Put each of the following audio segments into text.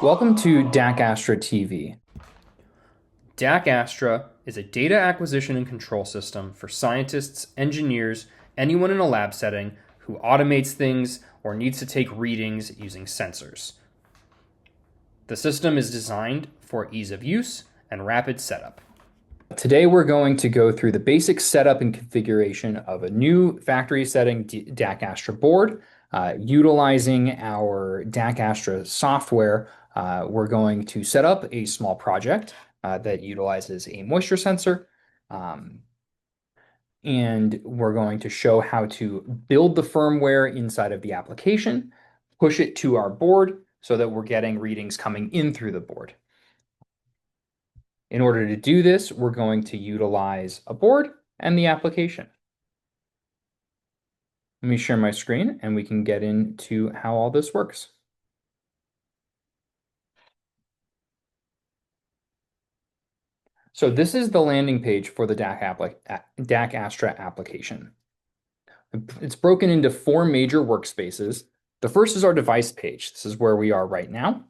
Welcome to DAQAstra TV. DAQAstra is a data acquisition and control system for scientists, engineers, anyone in a lab setting who automates things or needs to take readings using sensors. The system is designed for ease of use and rapid setup. Today we're going to go through the basic setup and configuration of a new factory setting DAQAstra board. Utilizing our DAQAstra software, we're going to set up a small project that utilizes a moisture sensor. And we're going to show how to build the firmware inside of the application, push it to our board so that we're getting readings coming in through the board. In order to do this, we're going to utilize a board and the application. Let me share my screen and we can get into how all this works. So this is the landing page for the DAQAstra application. It's broken into 4 major workspaces. The first is our device page. This is where we are right now.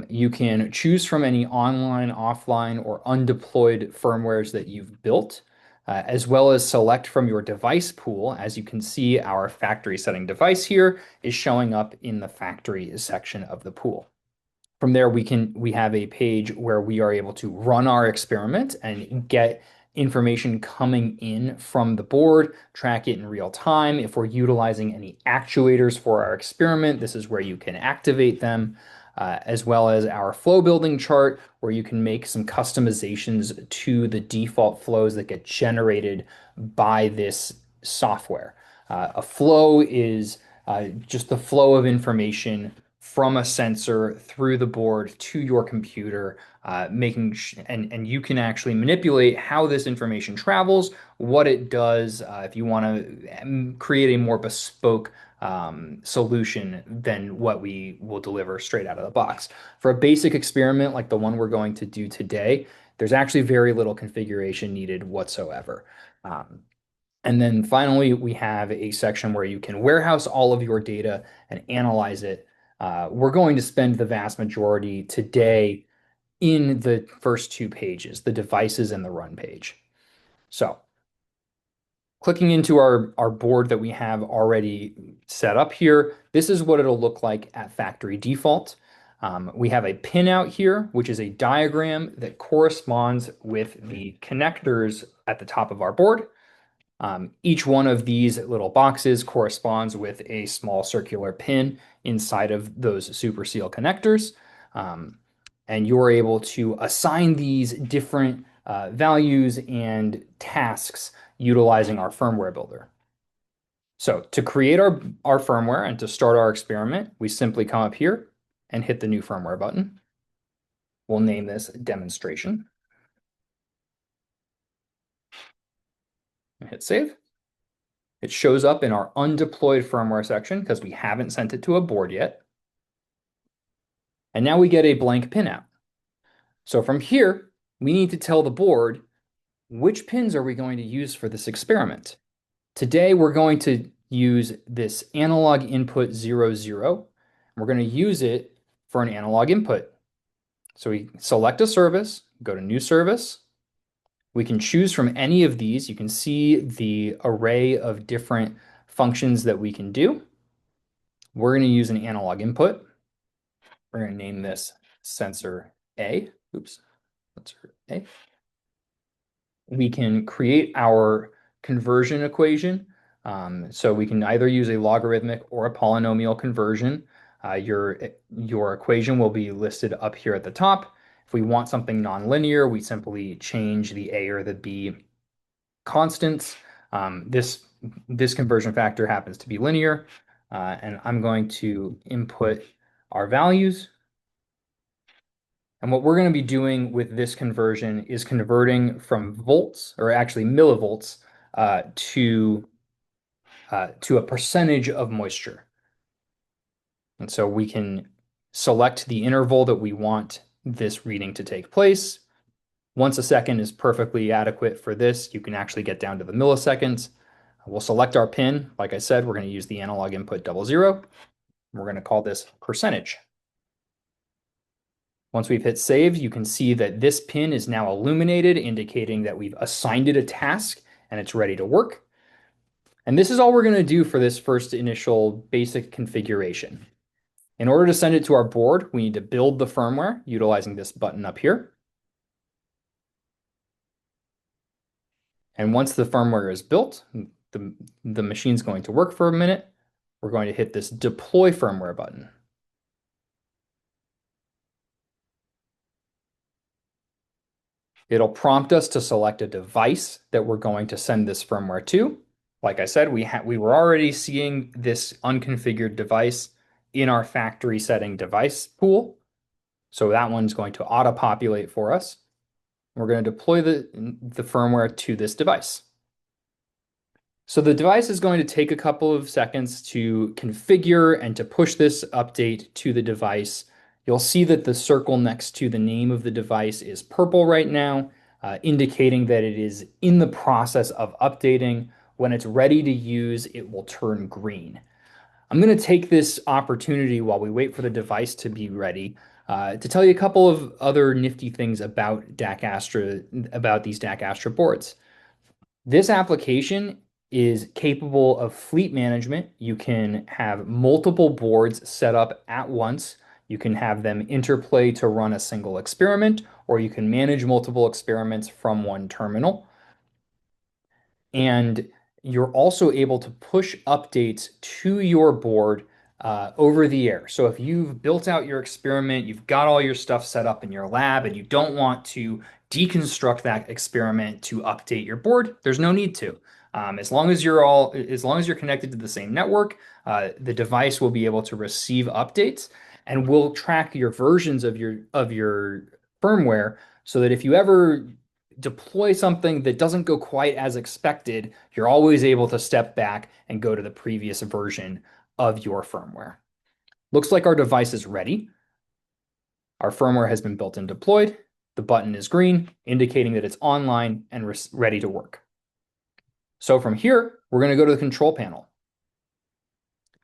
You can choose from any online, offline, or undeployed firmwares that you've built, as well as select from your device pool. As you can see, our factory setting device here is showing up in the factory section of the pool. From there, we have a page where we are able to run our experiment and get information coming in from the board, track it in real time. If we're utilizing any actuators for our experiment, this is where you can activate them, as well as our flow building chart, where you can make some customizations to the default flows that get generated by this software. A flow is just the flow of information from a sensor through the board to your computer, and you can actually manipulate how this information travels, what it does, if you want to create a more bespoke solution than what we will deliver straight out of the box. For a basic experiment like the one we're going to do today, there's actually very little configuration needed whatsoever. And then finally, we have a section where you can warehouse all of your data and analyze it. We're going to spend the vast majority today in the first 2 pages, the devices and the run page. So clicking into our board that we have already set up here, this is what it'll look like at factory default. We have a pinout here, which is a diagram that corresponds with the connectors at the top of our board. Each one of these little boxes corresponds with a small circular pin inside of those super seal connectors. And you're able to assign these different values and tasks utilizing our firmware builder. So to create our firmware and to start our experiment, we simply come up here and hit the new firmware button. We'll name this demonstration. And hit save. It shows up in our undeployed firmware section because we haven't sent it to a board yet. And now we get a blank pinout. So from here, we need to tell the board which pins are we going to use for this experiment. Today, we're going to use this analog input 00. We're going to use it for an analog input. So we select a service, go to new service. We can choose from any of these. You can see the array of different functions that we can do. We're going to use an analog input. We're going to name this sensor A. Oops, sensor A. We can create our conversion equation. So we can either use a logarithmic or a polynomial conversion. Your equation will be listed up here at the top. If we want something nonlinear, we simply change the A or the B constants. This conversion factor happens to be linear, and I'm going to input our values. And what we're going to be doing with this conversion is converting from volts, or actually millivolts, to a percentage of moisture. And so we can select the interval that we want this reading to take place. Once a second is perfectly adequate for this, you can actually get down to the milliseconds. We'll select our pin. Like I said, we're going to use the analog input 00. We're going to call this percentage. Once we've hit save, you can see that this pin is now illuminated, indicating that we've assigned it a task and it's ready to work. And this is all we're going to do for this first initial basic configuration. In order to send it to our board, we need to build the firmware utilizing this button up here. And once the firmware is built, the machine's going to work for a minute. We're going to hit this deploy firmware button. It'll prompt us to select a device that we're going to send this firmware to. Like I said, we were already seeing this unconfigured device in our factory setting device pool. So that one's going to auto-populate for us. We're going to deploy the firmware to this device. So the device is going to take a couple of seconds to configure and to push this update to the device. You'll see that the circle next to the name of the device is purple right now, indicating that it is in the process of updating. When it's ready to use, it will turn green. I'm going to take this opportunity while we wait for the device to be ready to tell you a couple of other nifty things about DAQAstra, about these DAQAstra boards. This application is capable of fleet management. You can have multiple boards set up at once. You can have them interplay to run a single experiment, or you can manage multiple experiments from one terminal. And you're also able to push updates to your board over the air. So if you've built out your experiment, you've got all your stuff set up in your lab, and you don't want to deconstruct that experiment to update your board, there's no need to. As long as you're connected to the same network, the device will be able to receive updates, and will track your versions of your firmware, so that if you ever deploy something that doesn't go quite as expected, you're always able to step back and go to the previous version of your firmware. Looks like our device is ready. Our firmware has been built and deployed. The button is green, indicating that it's online and ready to work. So from here, we're going to go to the control panel.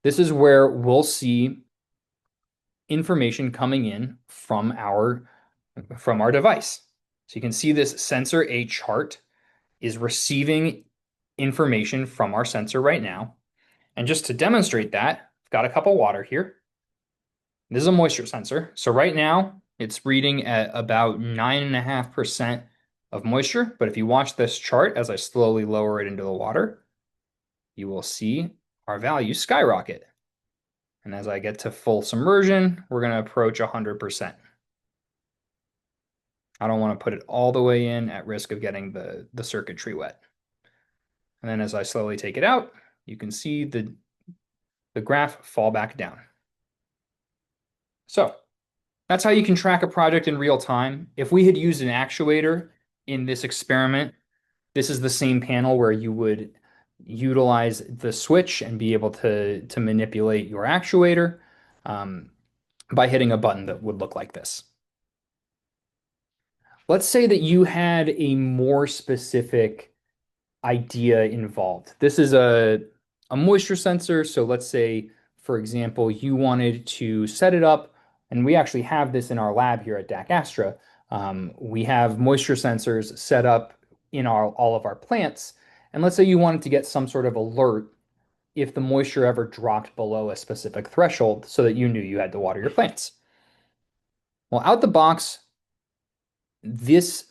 This is where we'll see information coming in from our device. So you can see this sensor A chart is receiving information from our sensor right now. And just to demonstrate that, I've got a cup of water here. This is a moisture sensor. So right now it's reading at about 9.5% of moisture. But if you watch this chart as I slowly lower it into the water, you will see our value skyrocket. And as I get to full submersion, we're going to approach 100%. I don't want to put it all the way in at risk of getting the circuitry wet. And then as I slowly take it out, you can see the graph fall back down. So that's how you can track a project in real time. If we had used an actuator in this experiment, this is the same panel where you would utilize the switch and be able to manipulate your actuator by hitting a button that would look like this. Let's say that you had a more specific idea involved. This is a moisture sensor. So let's say, for example, you wanted to set it up, and we actually have this in our lab here at DAQAstra. We have moisture sensors set up in all of our plants. And let's say you wanted to get some sort of alert if the moisture ever dropped below a specific threshold so that you knew you had to water your plants. Well, out the box, this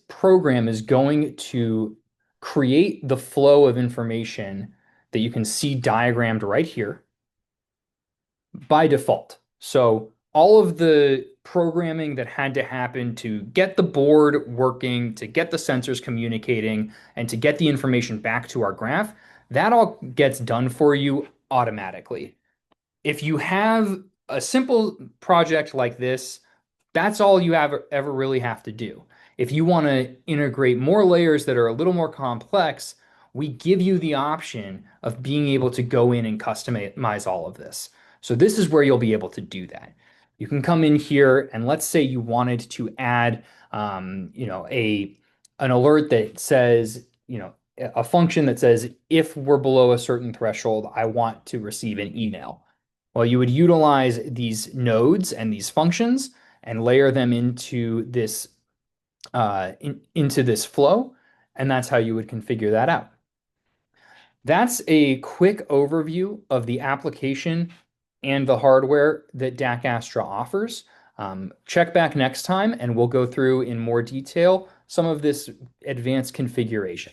program is going to create the flow of information that you can see diagrammed right here by default. So all of the programming that had to happen to get the board working, to get the sensors communicating, and to get the information back to our graph, that all gets done for you automatically. If you have a simple project like this, that's all you ever really have to do. If you want to integrate more layers that are a little more complex, we give you the option of being able to go in and customize all of this. So this is where you'll be able to do that. You can come in here, and let's say you wanted to add an alert that says, a function that says, if we're below a certain threshold, I want to receive an email. Well, you would utilize these nodes and these functions and layer them into this into this flow, and that's how you would configure that out. That's a quick overview of the application and the hardware that DAQAstra offers. Check back next time and we'll go through in more detail some of this advanced configuration.